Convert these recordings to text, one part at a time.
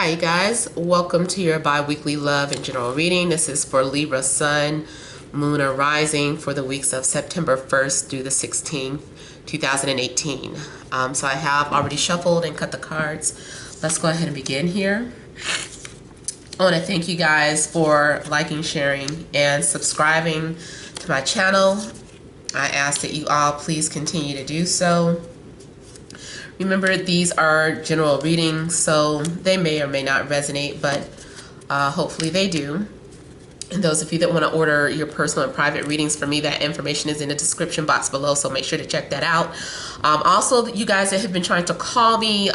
Hi you guys, welcome to your bi-weekly love and general reading. This is for Libra Sun, Moon, or Rising for the weeks of September 1st through the 16th, 2018. So I have already shuffled and cut the cards. Let's go ahead and begin here. I want to thank you guys for liking, sharing, and subscribing to my channel. I ask that you all please continue to do so. Remember, these are general readings, so they may or may not resonate, but hopefully they do. And those of you that want to order your personal and private readings from me, that information is in the description box below, so make sure to check that out. Also, you guys that have been trying to call me,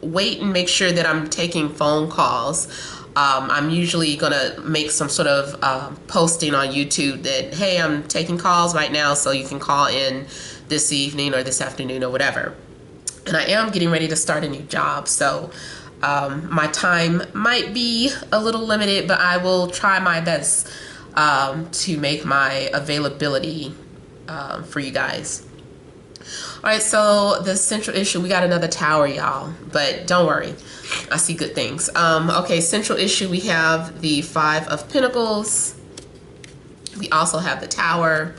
wait and make sure that I'm taking phone calls. I'm usually going to make some sort of posting on YouTube that, hey, I'm taking calls right now, so you can call in this evening or this afternoon or whatever. And I am getting ready to start a new job, so my time might be a little limited, but I will try my best to make my availability for you guys. All right, so the central issue, we got another tower, y'all, but don't worry. I see good things. Okay, central issue, we have the Five of Pentacles. We also have the Tower,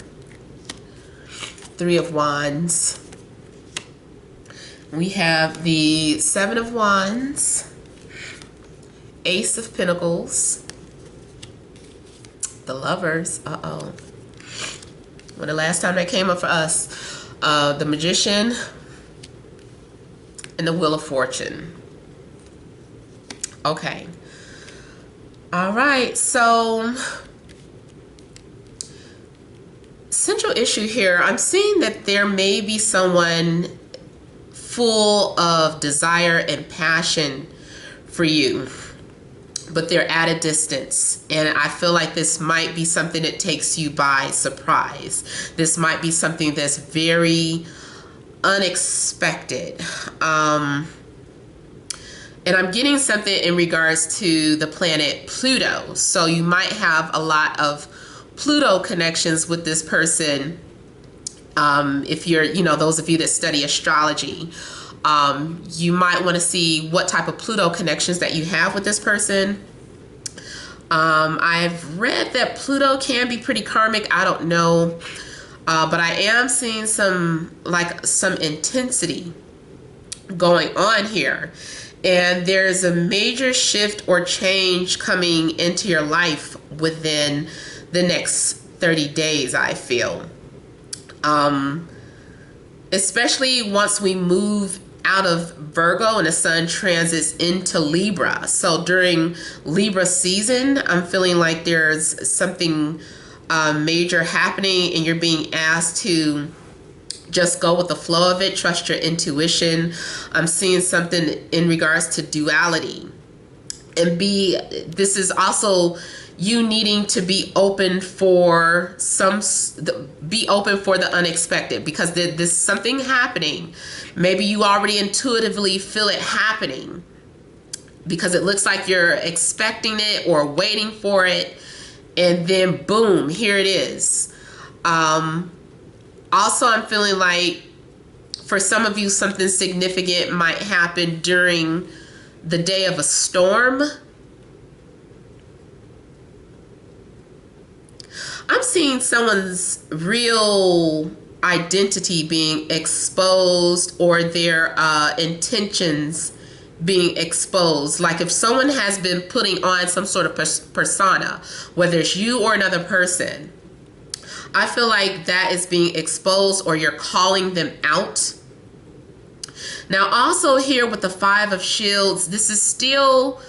Three of Wands. We have the Seven of Wands, Ace of Pentacles, the Lovers, when the last time that came up for us, the Magician, and the Wheel of Fortune. Okay. All right, so central issue here, I'm seeing that there may be someone full of desire and passion for you, but they're at a distance, and I feel like this might be something that takes you by surprise. This might be something that's very unexpected. And I'm getting something in regards to the planet Pluto, so you might have a lot of Pluto connections with this person. If you're, those of you that study astrology, you might want to see what type of Pluto connections that you have with this person. I've read that Pluto can be pretty karmic. I don't know. But I am seeing some intensity going on here. And there's a major shift or change coming into your life within the next 30 days, I feel. Especially once we move out of Virgo and the sun transits into Libra. So during Libra season, I'm feeling like there's something major happening, and you're being asked to just go with the flow of it, trust your intuition. I'm seeing something in regards to duality, and this is also you needing to be open for the unexpected, because there's something happening. Maybe you already intuitively feel it happening because it looks like you're expecting it or waiting for it, and then boom, here it is. Also, I'm feeling like for some of you, something significant might happen during the day of a storm. I'm seeing someone's real identity being exposed, or their intentions being exposed. Like if someone has been putting on some sort of persona, whether it's you or another person, I feel like that is being exposed, or you're calling them out. Now also here with the Five of Shields, this is still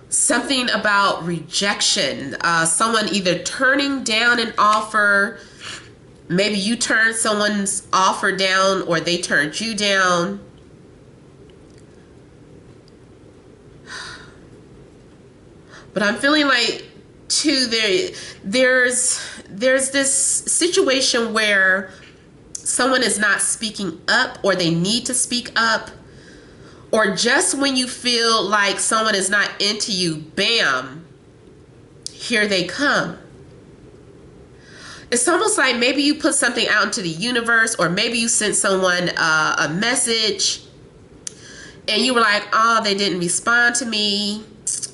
something about rejection. Someone either turning down an offer. Maybe you turned someone's offer down, or they turned you down. But I'm feeling like too, there's this situation where someone is not speaking up, or they need to speak up. Or just when you feel like someone is not into you, bam, here they come. It's almost like maybe you put something out into the universe, or maybe you sent someone a message, and you were like, oh, they didn't respond to me.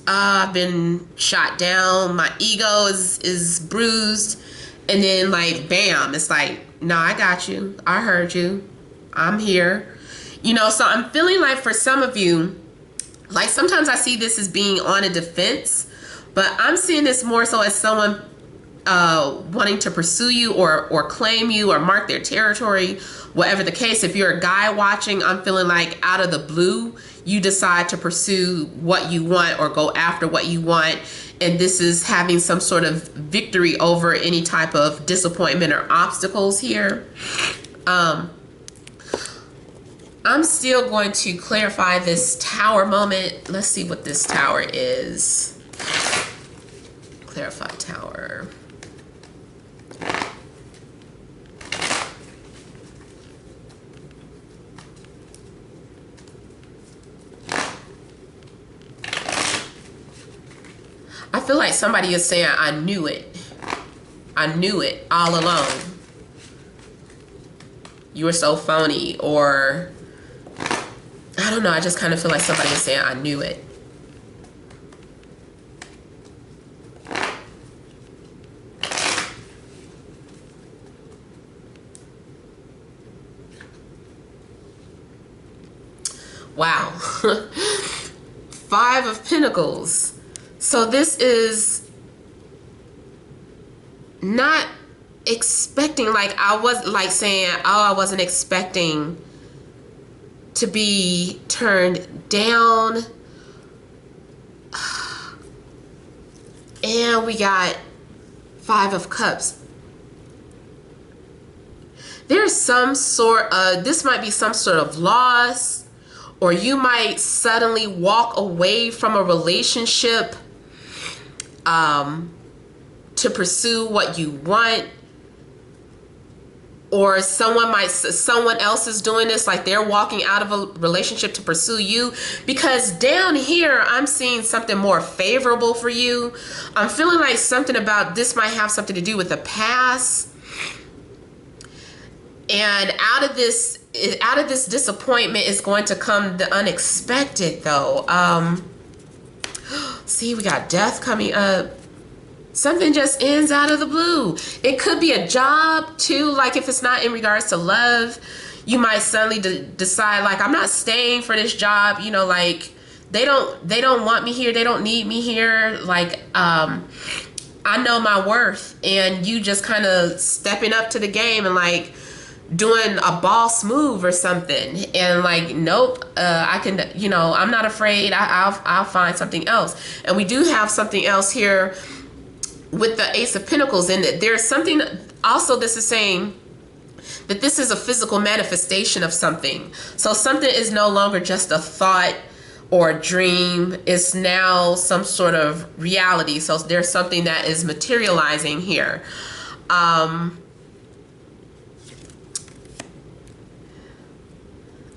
I've been shot down. My ego is bruised. And then like, bam, it's like, no, I got you. I heard you. I'm here. You know, so I'm feeling like for some of you, like sometimes I see this as being on a defense, but I'm seeing this more so as someone wanting to pursue you or claim you or mark their territory, whatever the case. If you're a guy watching, I'm feeling like out of the blue, you decide to pursue what you want or go after what you want. And this is having some sort of victory over any type of disappointment or obstacles here. I'm still going to clarify this tower moment. Let's see what this tower is. Clarify tower. I feel like somebody is saying, I knew it. I knew it all along. You were so phony, or I don't know. I just kind of feel like somebody is saying, I knew it. Wow. 5 of Pentacles. So this is not expecting, like I was like saying, oh, I wasn't expecting to be turned down. And we got 5 of Cups. There's some sort of, this might be some sort of loss, or you might suddenly walk away from a relationship to pursue what you want. Or someone else is doing this, like they're walking out of a relationship to pursue you. Because down here, I'm seeing something more favorable for you. I'm feeling like something about this might have something to do with the past. And out of this disappointment is going to come the unexpected, though. See, we got death coming up. Something just ends out of the blue. It could be a job too. Like if it's not in regards to love, you might suddenly decide like, I'm not staying for this job. You know, like they don't want me here. They don't need me here. Like, I know my worth, and you just kind of stepping up to the game and like doing a boss move or something. And like, nope, I can, you know, I'm not afraid. I'll find something else. And we do have something else here with the Ace of Pentacles in it. There's something also, this is saying that this is a physical manifestation of something. So something is no longer just a thought or a dream. It's now some sort of reality. So there's something that is materializing here. I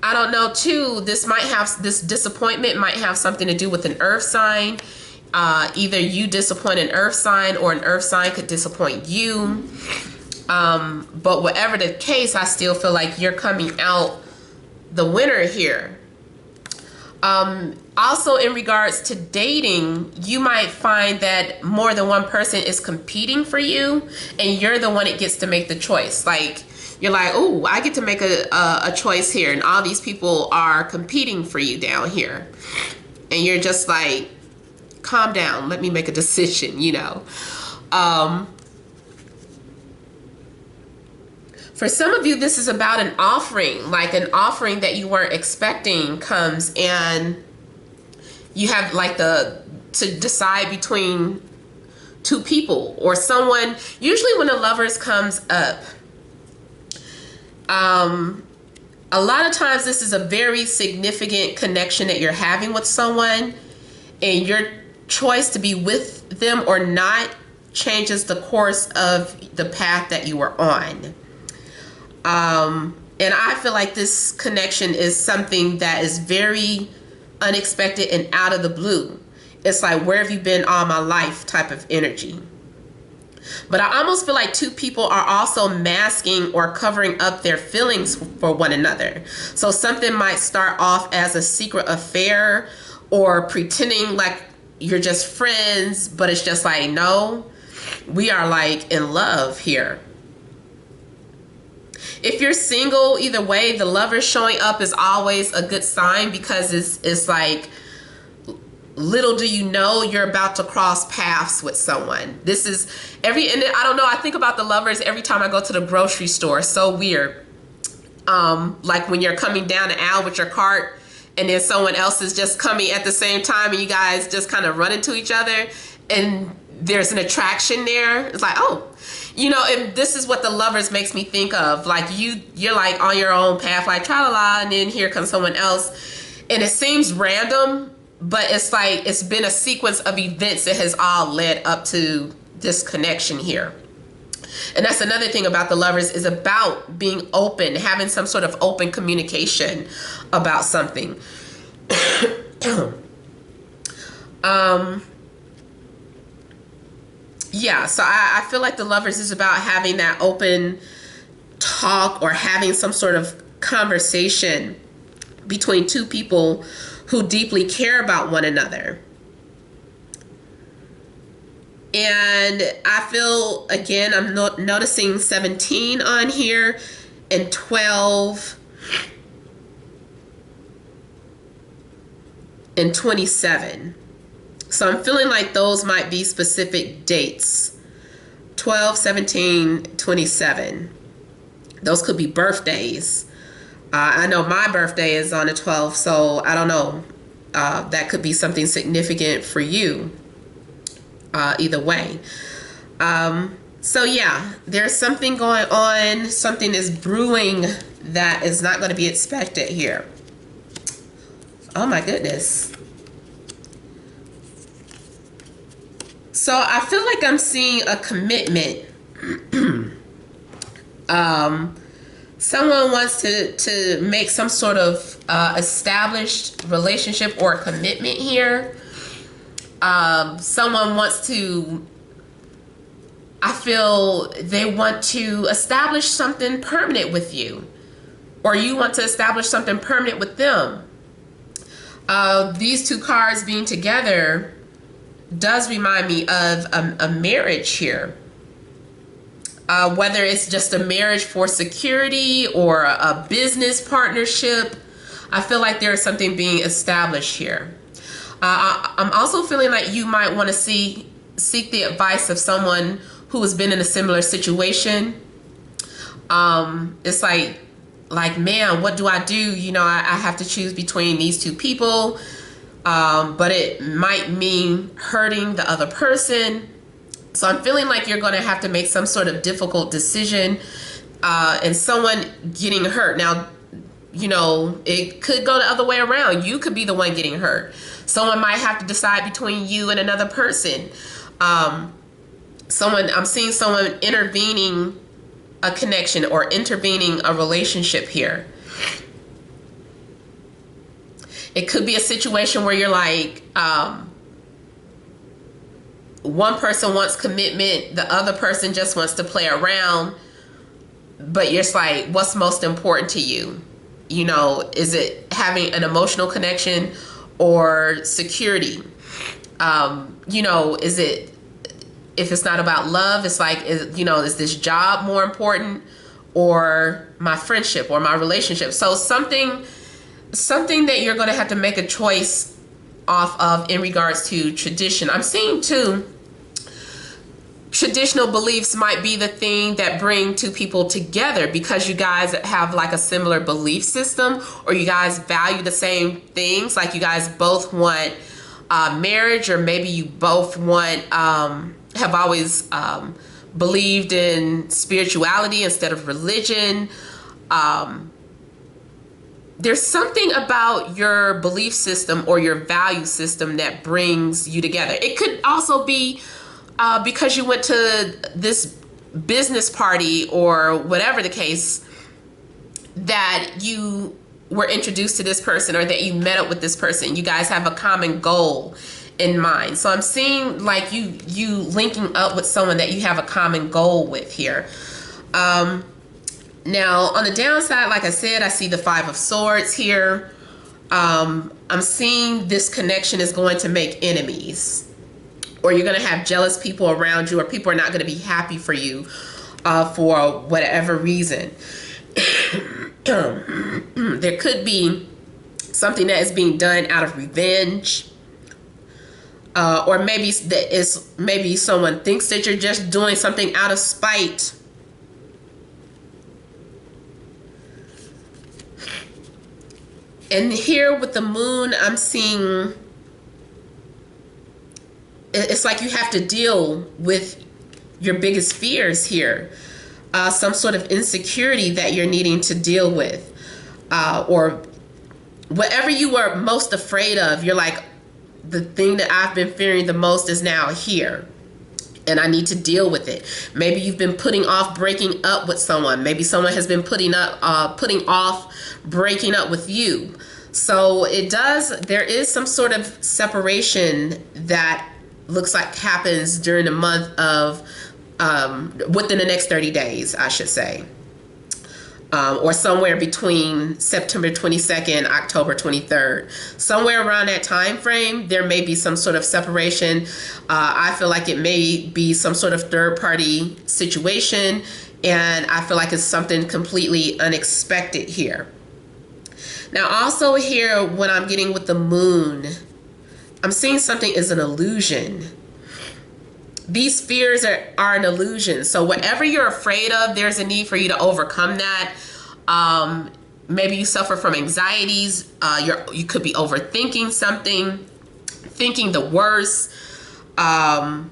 don't know too, this disappointment might have something to do with an earth sign. Either you disappoint an earth sign, or an earth sign could disappoint you. But whatever the case, I still feel like you're coming out the winner here. Also, in regards to dating, you might find that more than one person is competing for you, and you're the one that gets to make the choice. Like, you're like, oh, I get to make a choice here, and all these people are competing for you down here. And you're just like, calm down, let me make a decision, you know. For some of you, this is about an offering, like an offering that you weren't expecting comes, and you have like to decide between 2 people or someone. Usually when the Lovers comes up, a lot of times this is a very significant connection that you're having with someone, and your choice to be with them or not changes the course of the path that you were on. And I feel like this connection is something that is very unexpected and out of the blue. It's like, where have you been all my life type of energy. But I almost feel like two people are also masking or covering up their feelings for one another. So something might start off as a secret affair or pretending like you're just friends, but it's just like, no, we are like in love here. If you're single, either way, the Lover showing up is always a good sign, because it's like, little do you know you're about to cross paths with someone. This is and I don't know, I think about the Lovers every time I go to the grocery store. It's so weird. Like when you're coming down the aisle with your cart and then someone else is just coming at the same time and you guys just kind of run into each other and there's an attraction there. It's like, oh, you know, and this is what the Lovers makes me think of. Like you're like on your own path, like tra-la-la, and then here comes someone else. And it seems random, but it's like it's been a sequence of events that has all led up to this connection here. And that's another thing about the Lovers, is about being open, having some sort of open communication about something. Yeah, so I feel like the Lovers is about having that open talk or having some sort of conversation between two people who deeply care about one another. And I feel, again, I'm noticing 17 on here and 12 and 27. So I'm feeling like those might be specific dates. 12, 17, 27. Those could be birthdays. I know my birthday is on the 12th, so I don't know. That could be something significant for you. Either way. So yeah, there's something going on. Something is brewing that is not going to be expected here. Oh my goodness. So I feel like I'm seeing a commitment. Someone wants to make some sort of established relationship or commitment here. Someone wants to, I feel they want to establish something permanent with you, or you want to establish something permanent with them. These two cards being together does remind me of a marriage here. Whether it's just a marriage for security or a business partnership, I feel like there is something being established here. I'm also feeling like you might want to seek the advice of someone who has been in a similar situation. It's like, man, what do I do? You know, I have to choose between these two people, but it might mean hurting the other person. So I'm feeling like you're going to have to make some sort of difficult decision, and someone getting hurt. Now, you know, it could go the other way around. You could be the one getting hurt. Someone might have to decide between you and another person. I'm seeing someone intervening a connection or intervening a relationship here. It could be a situation where you're like, one person wants commitment, the other person just wants to play around, but you're just like, what's most important to you? You know, is it having an emotional connection or security? You know, is it, if it's not about love, it's like, you know, is this job more important, or my friendship or my relationship? So something that you're going to have to make a choice off of in regards to tradition. I'm seeing too, traditional beliefs might be the thing that bring two people together, because you guys have like a similar belief system, or you guys value the same things. Like you guys both want marriage, or maybe you both want, have always believed in spirituality instead of religion. There's something about your belief system or your value system that brings you together. It could also be because you went to this business party or whatever the case, that you were introduced to this person, or that you met up with this person. You guys have a common goal in mind. So I'm seeing like you linking up with someone that you have a common goal with here. Now on the downside, like I said, I see the Five of Swords here. I'm seeing this connection is going to make enemies, or you're going to have jealous people around you, or people are not going to be happy for you for whatever reason. There could be something that is being done out of revenge, or maybe someone thinks that you're just doing something out of spite. And here with the moon, I'm seeing it's like you have to deal with your biggest fears here. Some sort of insecurity that you're needing to deal with, or whatever you were most afraid of. You're like, the thing that I've been fearing the most is now here, and I need to deal with it. Maybe you've been putting off breaking up with someone. Maybe someone has been putting off breaking up with you. So there is some sort of separation that looks like happens during the month of, within the next 30 days, I should say. Or somewhere between September 22nd, October 23rd. Somewhere around that time frame, there may be some sort of separation. I feel like it may be some sort of third-party situation, and I feel like it's something completely unexpected here. Now, also here, when I'm getting with the moon, I'm seeing something is an illusion. These fears are an illusion. So whatever you're afraid of, there's a need for you to overcome that. Maybe you suffer from anxieties. You could be overthinking something, thinking the worst. But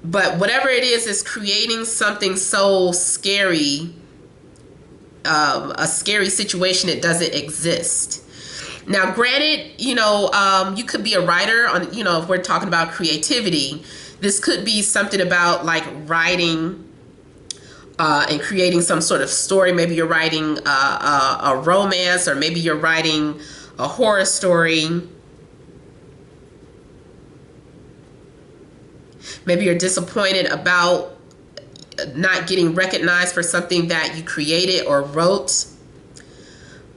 whatever it is, it's creating something so scary, a scary situation that doesn't exist. Now, granted, you could be a writer on, if we're talking about creativity, this could be something about like writing and creating some sort of story. Maybe you're writing a romance, or maybe you're writing a horror story. Maybe you're disappointed about not getting recognized for something that you created or wrote.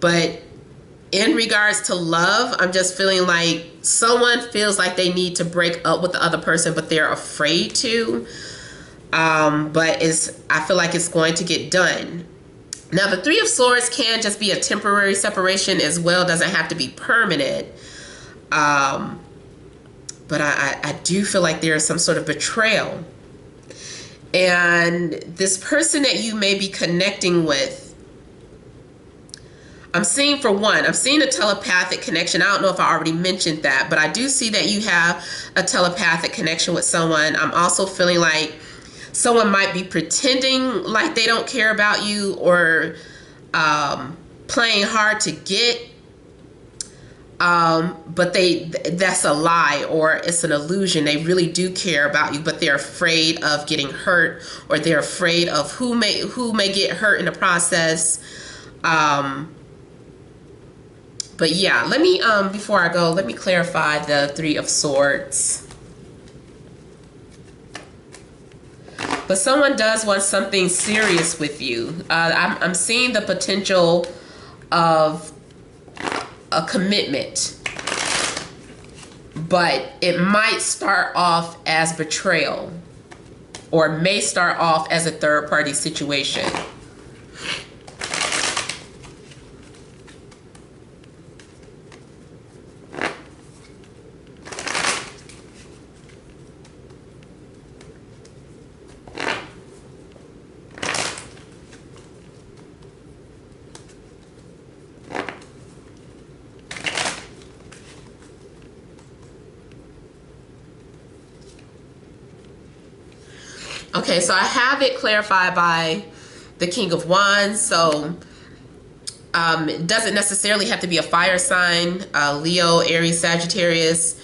But in regards to love, I'm just feeling like someone feels like they need to break up with the other person, but they're afraid to. But I feel like it's going to get done. Now, the Three of Swords can just be a temporary separation as well. Doesn't have to be permanent. But I do feel like there is some sort of betrayal. And this person that you may be connecting with, I'm seeing, for one, I'm seeing a telepathic connection. I don't know if I already mentioned that, but I do see that you have a telepathic connection with someone. I'm also feeling like someone might be pretending like they don't care about you, or playing hard to get. But that's a lie, or it's an illusion. They really do care about you, but they're afraid of getting hurt, or they're afraid of who may get hurt in the process. But yeah, let me, before I go, let me clarify the Three of Swords. But someone does want something serious with you. I'm seeing the potential of a commitment, but it might start off as betrayal, or may start off as a third-party situation. Okay, so I have it clarified by the King of Wands. So it doesn't necessarily have to be a fire sign, Leo, Aries, Sagittarius.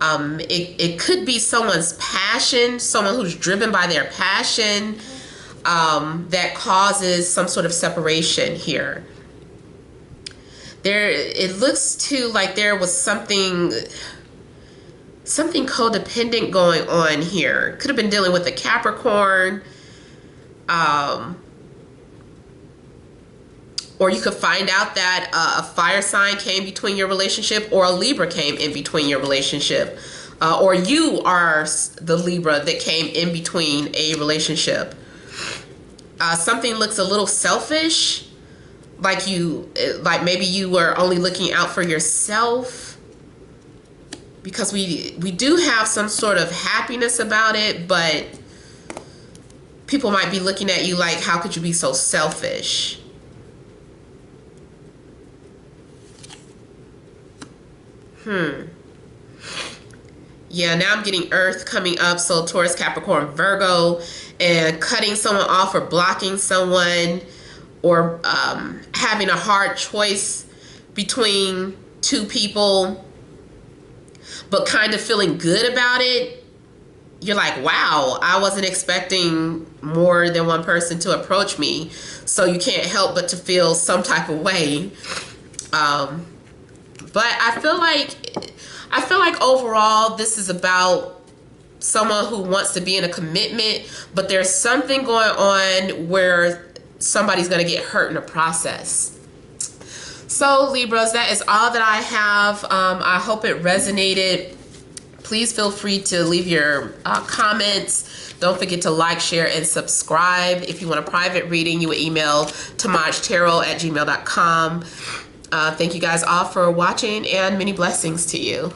It could be someone's passion, someone who's driven by their passion, that causes some sort of separation here. It looks too like there was something. something codependent going on here. Could have been dealing with a Capricorn. Or you could find out that a fire sign came between your relationship, or a Libra came in between your relationship. Or you are the Libra that came in between a relationship. Something looks a little selfish, like maybe you were only looking out for yourself, because we do have some sort of happiness about it, but people might be looking at you like, how could you be so selfish? Yeah, now I'm getting Earth coming up, so Taurus, Capricorn, Virgo, and cutting someone off or blocking someone, or having a hard choice between two people, but kind of feeling good about it. You're like, wow, I wasn't expecting more than one person to approach me, so you can't help but to feel some type of way. But I feel like overall this is about someone who wants to be in a commitment, but there's something going on where somebody's going to get hurt in the process. So Libras, that is all that I have. I hope it resonated. Please feel free to leave your comments. Don't forget to like, share, and subscribe. If you want a private reading, you would email TemajTarot@gmail.com. Thank you guys all for watching, and many blessings to you.